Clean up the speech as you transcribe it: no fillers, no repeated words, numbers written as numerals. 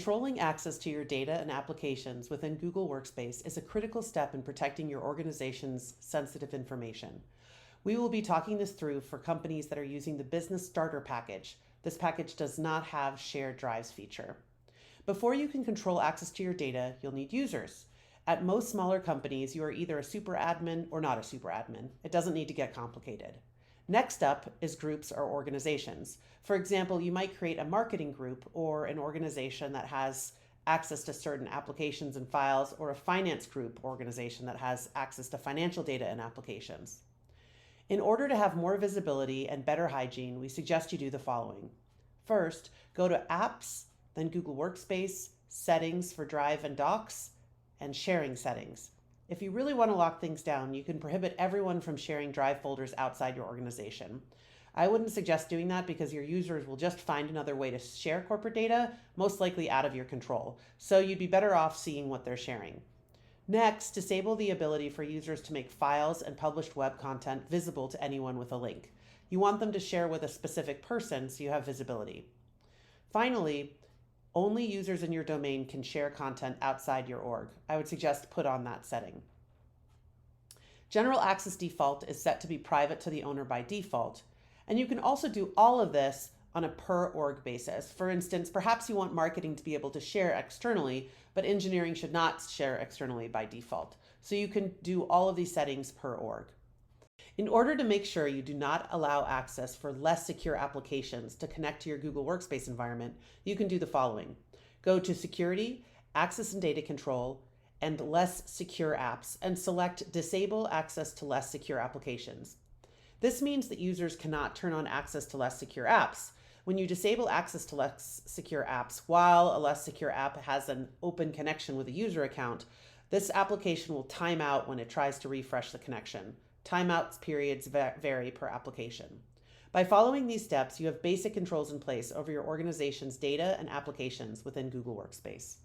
Controlling access to your data and applications within Google Workspace is a critical step in protecting your organization's sensitive information. We will be talking this through for companies that are using the Business Starter package. This package does not have shared drives feature. Before you can control access to your data, you'll need users. At most smaller companies, you are either a super admin or not a super admin. It doesn't need to get complicated. Next up is groups or organizations. For example, you might create a marketing group or an organization that has access to certain applications and files, or a finance group organization that has access to financial data and applications. In order to have more visibility and better hygiene, we suggest you do the following. First, go to Apps, then Google Workspace, Settings for Drive and Docs, and Sharing Settings. If you really want to lock things down, you can prohibit everyone from sharing drive folders outside your organization. I wouldn't suggest doing that because your users will just find another way to share corporate data, most likely out of your control. So you'd be better off seeing what they're sharing. Next, disable the ability for users to make files and published web content visible to anyone with a link. You want them to share with a specific person so you have visibility. Finally, only users in your domain can share content outside your org. I would suggest put on that setting. General access default is set to be private to the owner by default, and you can also do all of this on a per org basis. For instance, perhaps you want marketing to be able to share externally, but engineering should not share externally by default. So you can do all of these settings per org. In order to make sure you do not allow access for less secure applications to connect to your Google Workspace environment, you can do the following. Go to Security, Access and Data Control, and Less Secure Apps, and select Disable Access to Less Secure Applications. This means that users cannot turn on access to less secure apps. When you disable access to less secure apps while a less secure app has an open connection with a user account, this application will time out when it tries to refresh the connection. Timeout periods vary per application. By following these steps, you have basic controls in place over your organization's data and applications within Google Workspace.